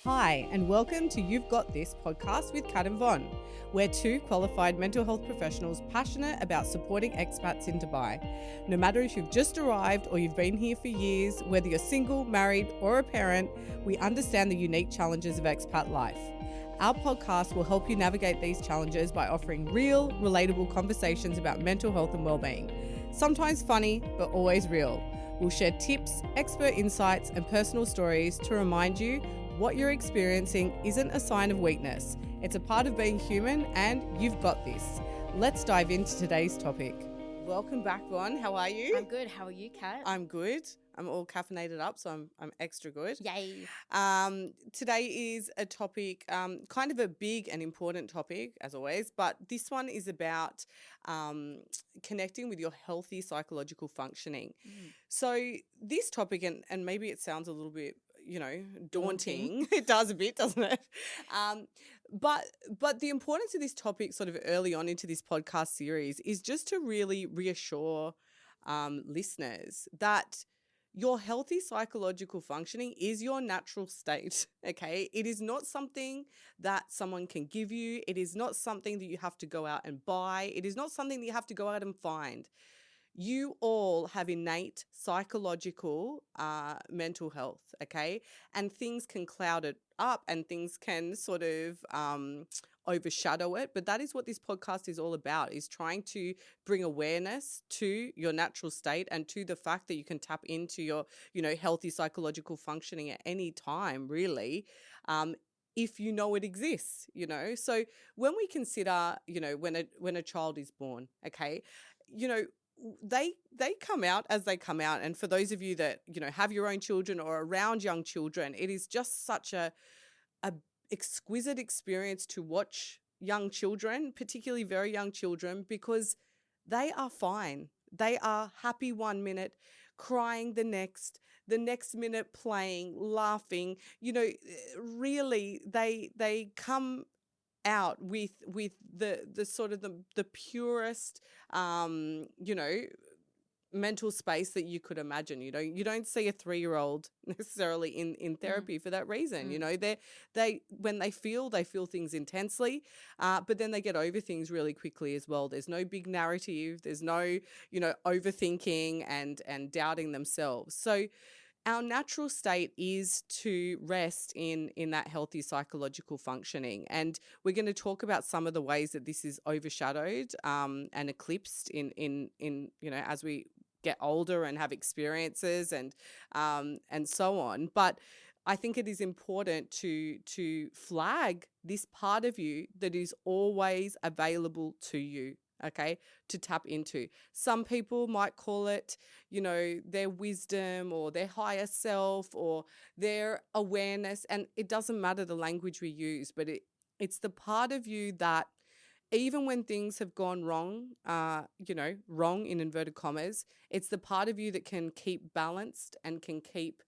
Hi, and welcome to You've Got This podcast with Kat and Von. We're two qualified mental health professionals passionate about supporting expats in Dubai. No matter if you've just arrived or you've been here for years, whether you're single, married, or a parent, we understand the unique challenges of expat life. Our podcast will help you navigate these challenges by offering real, relatable conversations about mental health and well-being. Sometimes funny, but always real. We'll share tips, expert insights, and personal stories to remind you what you're experiencing isn't a sign of weakness. It's a part of being human, and you've got this. Let's dive into today's topic. Welcome back, Von. How are you? I'm good. How are you, Kat? I'm good. I'm all caffeinated up, so I'm extra good. Yay. Today is a topic, kind of a big and important topic, as always, but this one is about connecting with your healthy psychological functioning. So this topic, and maybe it sounds a little bit, daunting. It does a bit, doesn't it? But the importance of this topic sort of early on into this podcast series is just to really reassure listeners that your healthy psychological functioning is your natural state, okay? It is not something that someone can give you. It is not something that you have to go out and buy. It is not something that you have to go out and find. You all have innate psychological mental health, okay? And things can cloud it up and things can sort of overshadow it. But that is what this podcast is all about, is trying to bring awareness to your natural state and to the fact that you can tap into your, healthy psychological functioning at any time, really. If you know it exists, So when we consider, when a child is born, okay, they come out as they come out. And for those of you that, have your own children or around young children, it is just such a exquisite experience to watch young children, particularly very young children, because they are fine. They are happy 1 minute, crying the next minute playing, laughing. Really they come out with the sort of the purest mental space that you could imagine. You don't see a 3-year-old necessarily in therapy for that reason. They when they feel things intensely, but then they get over things really quickly as well. There's no big narrative, there's no overthinking and doubting themselves. So our natural state is to rest in that healthy psychological functioning. And we're going to talk about some of the ways that this is overshadowed and eclipsed in as we get older and have experiences and so on. But I think it is important to flag this part of you that is always available to you. Okay, to tap into. Some people might call it, their wisdom or their higher self or their awareness. And it doesn't matter the language we use, but it's the part of you that even when things have gone wrong, wrong in inverted commas, it's the part of you that can keep balanced and can keep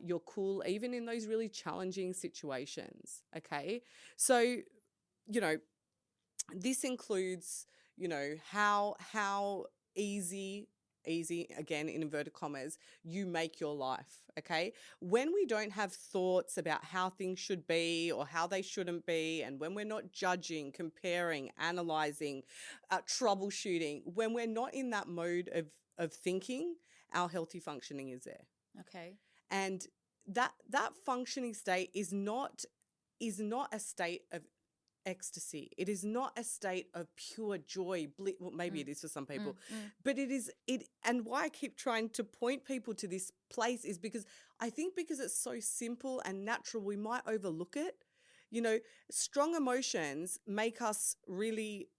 your cool, even in those really challenging situations. Okay, so, this includes how easy again in inverted commas you make your life. Okay, when we don't have thoughts about how things should be or how they shouldn't be, and when we're not judging, comparing, analyzing, troubleshooting, when we're not in that mode of thinking, our healthy functioning is there. Okay. And that functioning state is not a state of ecstasy. It is not a state of pure joy. Well, maybe it is for some people, but it is. And why I keep trying to point people to this place is because I think because it's so simple and natural, we might overlook it. Strong emotions make us really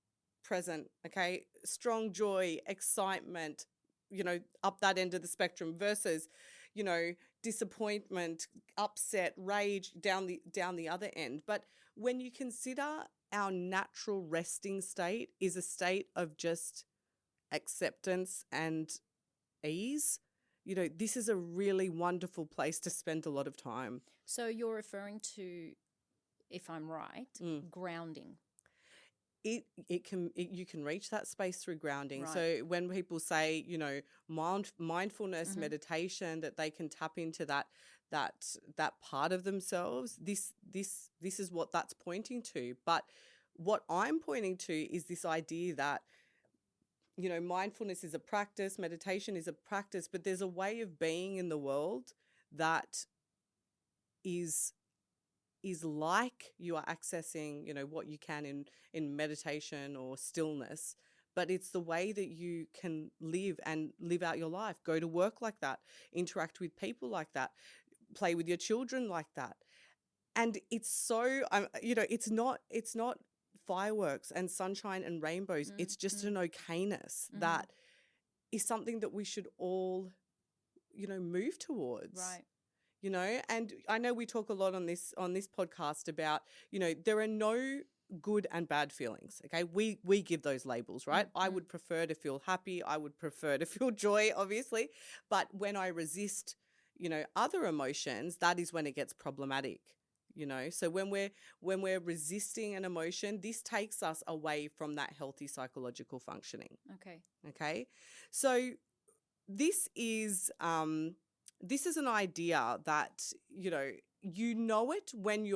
present. Okay, strong joy, excitement. Up that end of the spectrum versus, disappointment, upset, rage down the other end. But when you consider our natural resting state is a state of just acceptance and ease, this is a really wonderful place to spend a lot of time. So you're referring to, if I'm right, grounding. You can reach that space through grounding. Right. So when people say, mindfulness, meditation, that they can tap into that part of themselves, this is what that's pointing to. But what I'm pointing to is this idea that, you know, mindfulness is a practice, meditation is a practice, but there's a way of being in the world that is like you are accessing, you know, what you can in meditation or stillness, but it's the way that you can live out your life, go to work like that, interact with people like that, play with your children like that. And it's so, you know, it's not fireworks and sunshine and rainbows. It's just an okayness that is something that we should all, you know, move towards. Right. You know, and I know we talk a lot on this podcast about, you know, there are no good and bad feelings. Okay, we give those labels, right? I would prefer to feel happy. I would prefer to feel joy, obviously. But when I resist, you know, other emotions, that is when it gets problematic. You know, so when we're resisting an emotion, this takes us away from that healthy psychological functioning. Okay, so this is an idea that, you know it when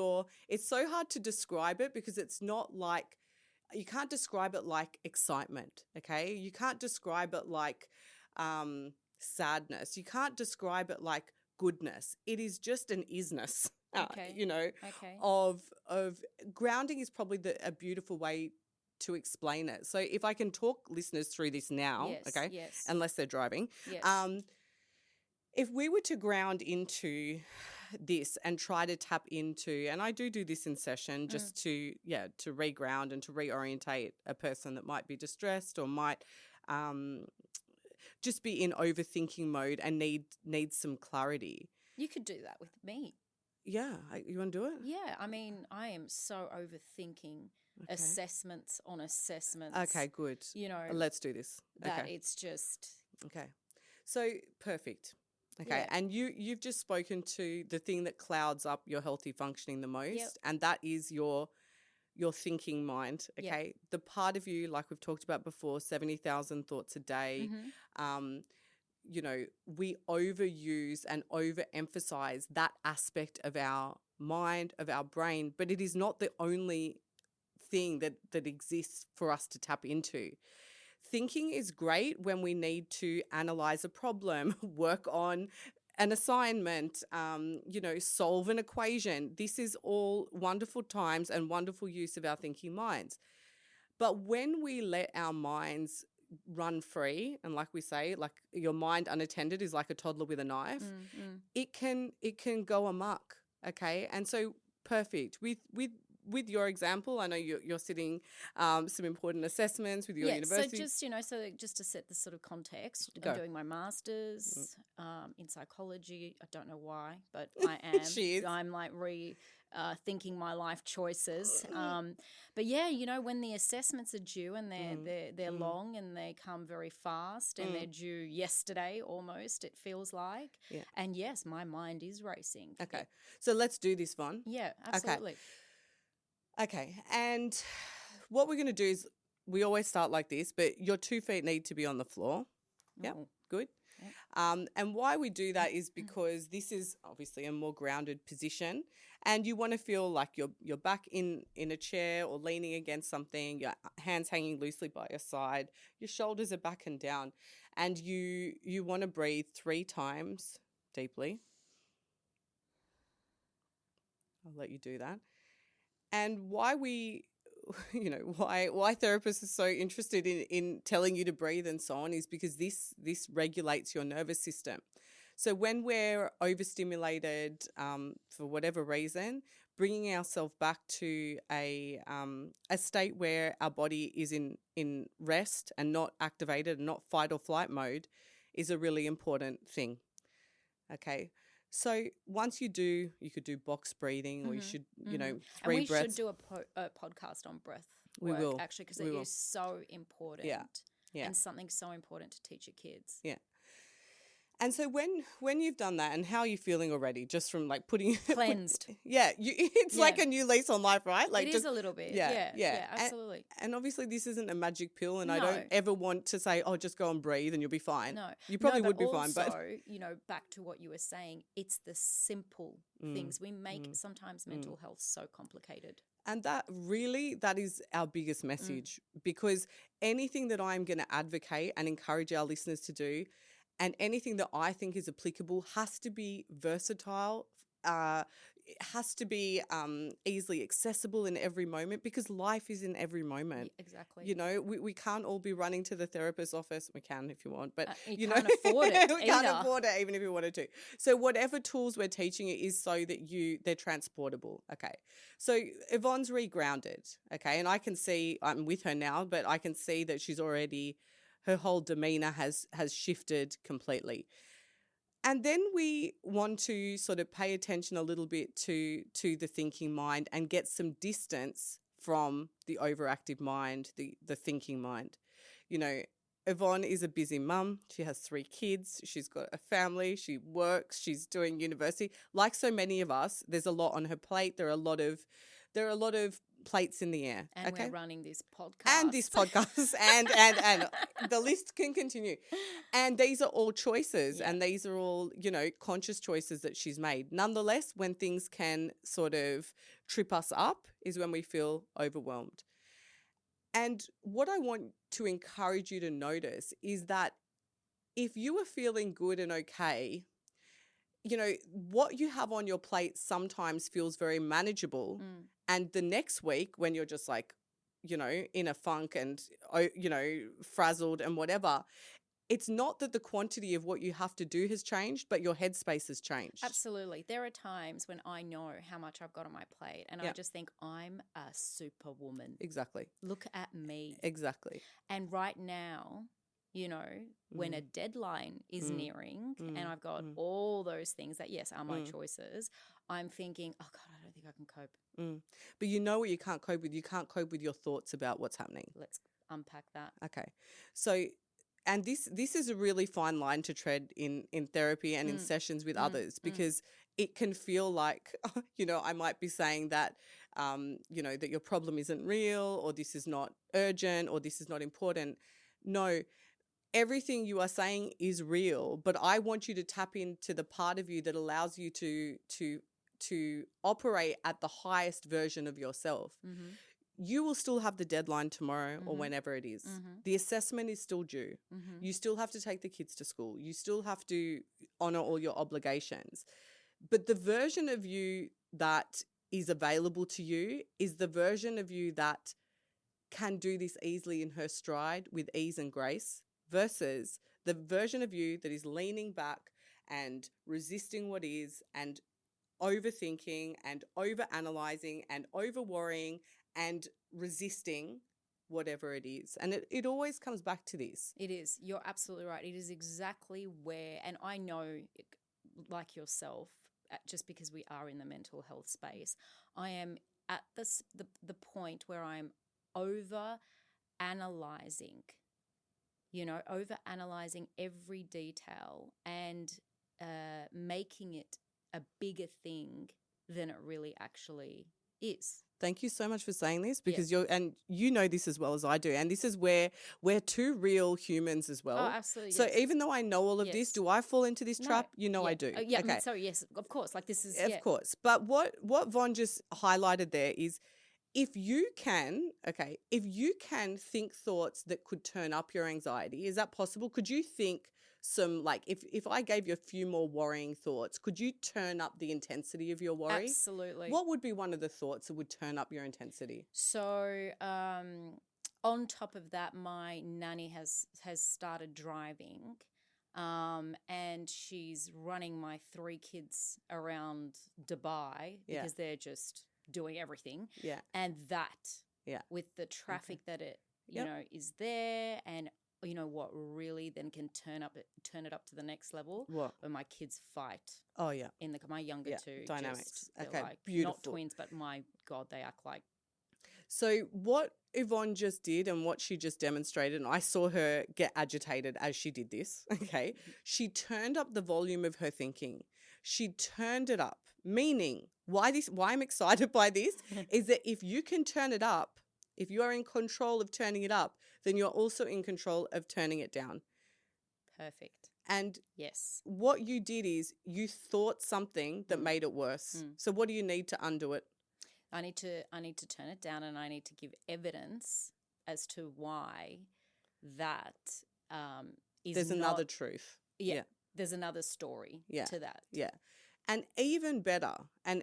it's so hard to describe it, because it's not like, you can't describe it like excitement, okay? You can't describe it like sadness. You can't describe it like goodness. It is just an isness, you know, of grounding is probably a beautiful way to explain it. So if I can talk listeners through this now, unless they're driving, if we were to ground into this and try to tap into, and I do this in session just to reground and to reorientate a person that might be distressed or might just be in overthinking mode and need some clarity. You could do that with me. Yeah. You want to do it? Yeah. I mean, I am so overthinking assessments on assessments. Okay, good. You know. Let's do this. That it's just. Okay. So perfect. Okay, and you've just spoken to the thing that clouds up your healthy functioning the most, and that is your thinking mind, okay? The part of you, like we've talked about before, 70,000 thoughts a day. You know, we overuse and overemphasize that aspect of our mind, of our brain, but it is not the only thing that exists for us to tap into. Thinking is great when we need to analyze a problem, work on an assignment, you know, solve an equation. This is all wonderful times and wonderful use of our thinking minds. But when we let our minds run free, and like we say, like your mind unattended is like a toddler with a knife, it can go amok, okay? And so perfect. With your example, I know you're sitting some important assessments with your university. So just to set the sort of context, I'm doing my master's in psychology. I don't know why, but I am. She is. I'm like thinking my life choices. But yeah, you know, when the assessments are due and they're long and they come very fast and they're due yesterday almost, it feels like. Yeah. And yes, my mind is racing. Okay. So let's do this, Von. Yeah, absolutely. Okay, and what we're going to do is we always start like this, but your 2 feet need to be on the floor. Yeah, good. Yep. And why we do that is because this is obviously a more grounded position, and you want to feel like you're back in a chair or leaning against something, your hands hanging loosely by your side, your shoulders are back and down, and you want to breathe 3 times deeply. I'll let you do that. And why why therapists are so interested in telling you to breathe and so on is because this regulates your nervous system. So when we're overstimulated for whatever reason, bringing ourselves back to a state where our body is in rest and not activated and not fight or flight mode is a really important thing. Okay. So once you could do box breathing, or you should, 3 breaths. And we should do a podcast on breath work, we will. Actually, because it is so important. Yeah. And something so important to teach your kids. Yeah. And so when you've done that, and how are you feeling already? Just from like putting Cleansed. it's Yeah. like a new lease on life, right? Like It is a little bit. Yeah, absolutely. And obviously this isn't a magic pill, and I No. don't ever want to say, oh, just go and breathe and you'll be fine. No. You probably No, would be also, fine, but back to what you were saying, it's the simple things. We make sometimes mental health so complicated. and that is our biggest message, because anything that I'm going to advocate and encourage our listeners to do, and anything that I think is applicable, has to be versatile. It has to be easily accessible in every moment, because life is in every moment. Exactly. You know, we can't all be running to the therapist's office. We can if you want, but you can't afford it. We can't afford it even if you wanted to. So whatever tools we're teaching it is so that they're transportable. Okay. So Yvonne's regrounded. Okay. And I can see, I'm with her now, but I can see that she's already, her whole demeanor has shifted completely. And then we want to sort of pay attention a little bit to the thinking mind and get some distance from the overactive mind, the thinking mind. You know, Yvonne is a busy mum. She has 3 kids. She's got a family. She works. She's doing university. Like so many of us, there's a lot on her plate. There are a lot of plates in the air. And okay? we're running this podcast. And this podcast. and the list can continue. And these are all choices. Yeah. And these are all, conscious choices that she's made. Nonetheless, when things can sort of trip us up is when we feel overwhelmed. And what I want to encourage you to notice is that if you are feeling good and okay, what you have on your plate sometimes feels very manageable. And the next week when you're just like, in a funk and, frazzled and whatever, it's not that the quantity of what you have to do has changed, but your headspace has changed. Absolutely. There are times when I know how much I've got on my plate and I just think I'm a superwoman. Exactly. Look at me. Exactly. And right now, when a deadline is nearing and I've got all those things that, yes, are my choices, I'm thinking, oh, God, I don't think I can cope. But you know what you can't cope with? You can't cope with your thoughts about what's happening. Let's unpack that. Okay. So, and this is a really fine line to tread in therapy and in sessions with others, because it can feel like, I might be saying that, that your problem isn't real, or this is not urgent, or this is not important. No, everything you are saying is real, but I want you to tap into the part of you that allows you to operate at the highest version of yourself. You will still have the deadline tomorrow or whenever it is. The assessment is still due. You still have to take the kids to school. You still have to honor all your obligations. But the version of you that is available to you is the version of you that can do this easily in her stride with ease and grace, versus the version of you that is leaning back and resisting what is, and overthinking and overanalyzing and over-worrying and resisting whatever it is. And it always comes back to this. It is. You're absolutely right. It is exactly where, and I know, like yourself, just because we are in the mental health space, I am at the point where I'm over-analyzing, over-analyzing every detail and making it a bigger thing than it really actually is. Thank you so much for saying this, because you know this as well as I do. And this is where we're 2 real humans as well. Oh, absolutely. So yes. even though I know all of this, do I fall into this trap? I do. Yeah. Okay. Yes, of course. Like this is. Of course. But what Von just highlighted there is, if you can think thoughts that could turn up your anxiety, is that possible? Could you think some, like, if I gave you a few more worrying thoughts, could you turn up the intensity of your worry? Absolutely. What would be one of the thoughts that would turn up your intensity? So, on top of that, my nanny has started driving, and she's running my 3 kids around Dubai because they're just doing everything. Yeah. And that, with the traffic that it, is there, and what really then can turn it up to the next level? What? When my kids fight. Oh, yeah. My younger 2. Dynamics. They're okay. like, Beautiful. not twins, but my God, they act like. So what Yvonne just did and what she just demonstrated, and I saw her get agitated as she did this, okay? She turned up the volume of her thinking. She turned it up, meaning why I'm excited by this is that if you can turn it up, if you are in control of turning it up, then you're also in control of turning it down. Perfect. And yes, what you did is you thought something that made it worse. So what do you need to undo it? I need to turn it down, and I need to give evidence as to why that is There's not, another truth. Yeah. There's another story to that. Yeah. And even better, and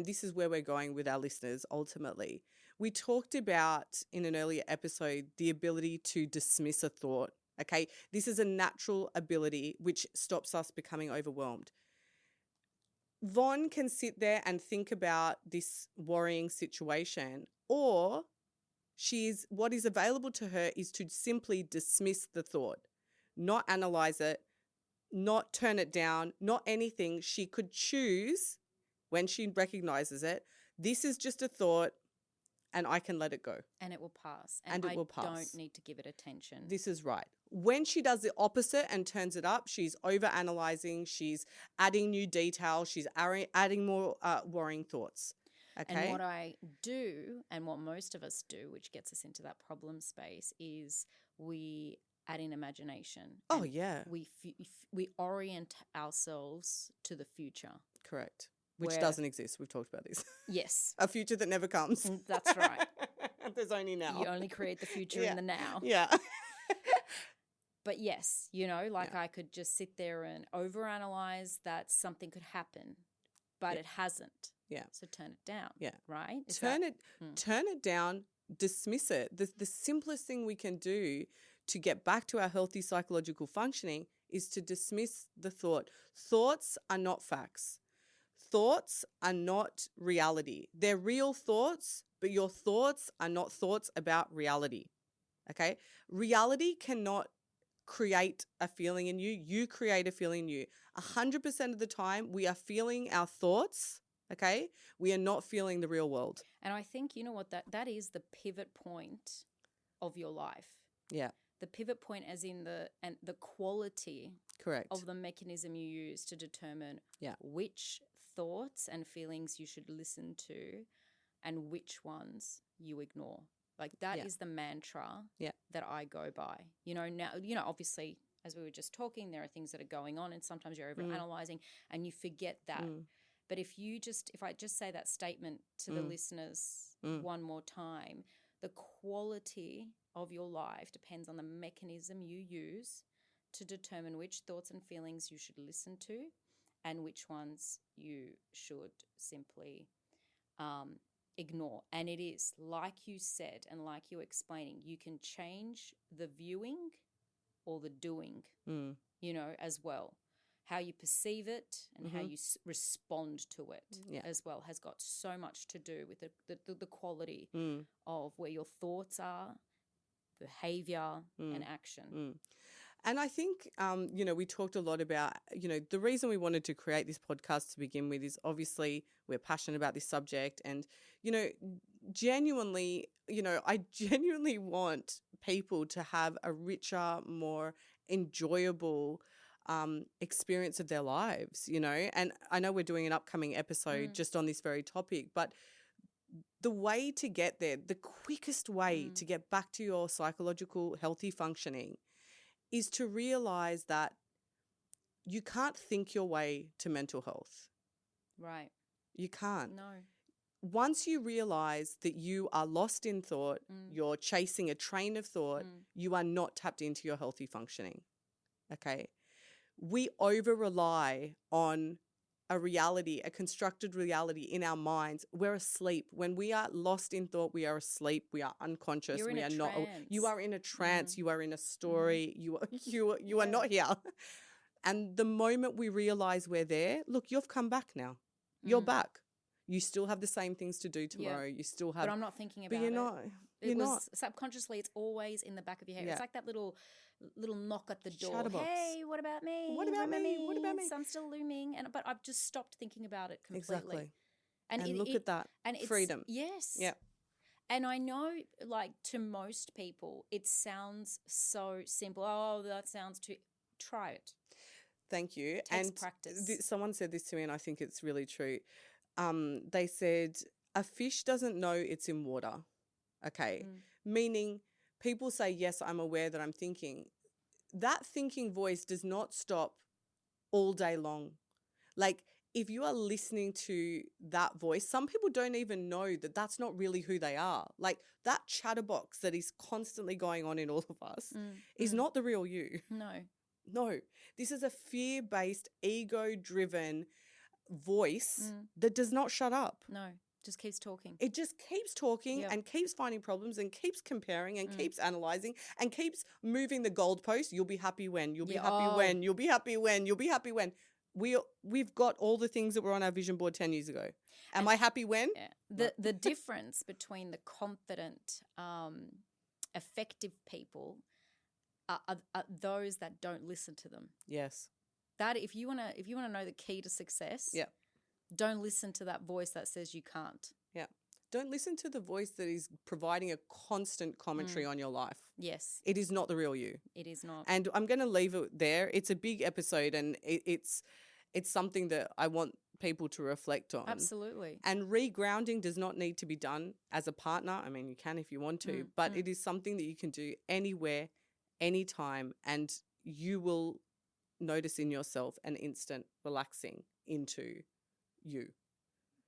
this is where we're going with our listeners ultimately. We talked about in an earlier episode the ability to dismiss a thought. Okay. This is a natural ability which stops us becoming overwhelmed. Von can sit there and think about this worrying situation, or what is available to her is to simply dismiss the thought, not analyze it, not turn it down, not anything. She could choose when she recognizes it. This is just a thought and I can let it go. And it will pass. And it will pass. I don't need to give it attention. This is right. When she does the opposite and turns it up, she's over-analyzing, she's adding new detail, she's adding more worrying thoughts. Okay. And what I do, and what most of us do, which gets us into that problem space, is we add in imagination. Oh, yeah. We orient ourselves to the future. Correct. Which doesn't exist. We've talked about this. Yes. A future that never comes. That's right. There's only now. You only create the future in the now. Yeah. But yes, I could just sit there and overanalyze that something could happen, but it hasn't. Yeah. So turn it down. Yeah. Right? Turn it down, dismiss it. The simplest thing we can do to get back to our healthy psychological functioning is to dismiss the thought. Thoughts are not facts. Thoughts are not reality. They're real thoughts, but your thoughts are not thoughts about reality. Okay? Reality cannot create a feeling in you. You create a feeling in you. 100% of the time, we are feeling our thoughts. Okay? We are not feeling the real world. And I think, you know what, that is the pivot point of your life. Yeah. The pivot point as in the quality Correct. of the mechanism you use to determine which thoughts and feelings you should listen to and which ones you ignore. Like that is the mantra that I go by. Now, obviously, as we were just talking, there are things that are going on and sometimes you're overanalyzing and you forget that. But if I just say that statement to the listeners one more time, the quality of your life depends on the mechanism you use to determine which thoughts and feelings you should listen to and which ones you should simply ignore. And it is, like you said and like you explaining, you can change the viewing or the doing, as well. How you perceive it and how you respond to it as well has got so much to do with the quality of where your thoughts are, behavior and action. And I think, we talked a lot about, the reason we wanted to create this podcast to begin with is obviously we're passionate about this subject and, genuinely, I genuinely want people to have a richer, more enjoyable experience of their lives, and I know we're doing an upcoming episode just on this very topic, but the way to get there, the quickest way to get back to your psychological healthy functioning is to realize that you can't think your way to mental health. Right. You can't. No. Once you realize that you are lost in thought, you're chasing a train of thought, you are not tapped into your healthy functioning. Okay? We over-rely on a reality, a constructed reality in our minds. We're asleep. When we are lost in thought, we are asleep. We are unconscious. You're in a not. trance. You are in a trance. You are in a story. You are not here. And the moment we realize we're there, look, you've come back now. You're back. You still have the same things to do tomorrow. You still have. But I'm not thinking about it. But you're not. It was subconsciously. It's always in the back of your head. Yeah. It's like that little knock at the door. Chatterbox. Hey, what about me? What about me? What about me? I'm still looming, but I've just stopped thinking about it completely. Exactly. And look at that. And it's, freedom. Yes. Yeah. And I know, like, to most people, it sounds so simple. Oh, that sounds too... Try it. Thank you. Takes And practice. someone said this to me, and I think it's really true. They said, a fish doesn't know it's in water. Okay. Meaning people say, yes, I'm aware that I'm thinking. That thinking voice does not stop all day long. Like, if you are listening to that voice, some people don't even know that that's not really who they are. Like, that chatterbox that is constantly going on in all of us is not the real you. No. This is a fear-based, ego-driven voice that does not shut up. No, just keeps talking. It just keeps talking and keeps finding problems and keeps comparing and keeps analyzing and keeps moving the goalpost. You'll be happy when, you'll be happy when, you'll be happy when, you'll be happy when. We've got all the things that were on our vision board 10 years ago. Am I happy when? Yeah. The difference between the confident, effective people are those that don't listen to them. Yes. That if you wanna know the key to success, don't listen to that voice that says you can't. Yeah. Don't listen to the voice that is providing a constant commentary on your life. Yes. It is not the real you. It is not. And I'm going to leave it there. It's a big episode, and it's something that I want people to reflect on. Absolutely. And regrounding does not need to be done as a partner. I mean, you can if you want to, but it is something that you can do anywhere, anytime, and you will notice in yourself an instant relaxing into you.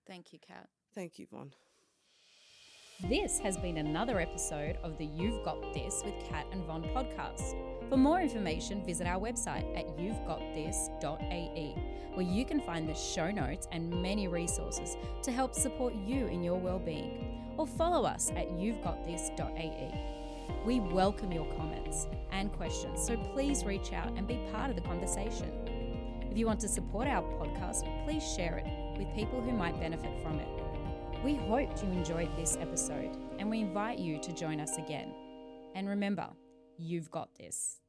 Thank you, Kat. Thank you, Von. This has been another episode of the You've Got This with Kat and Von podcast. For more information, visit our website at you'vegotthis.ae, where you can find the show notes and many resources to help support you in your well-being. Or follow us at you'vegotthis.ae. We welcome your comments and questions, so please reach out and be part of the conversation. If you want to support our podcast, please share it with people who might benefit from it. We hope you enjoyed this episode, and we invite you to join us again. And remember, you've got this.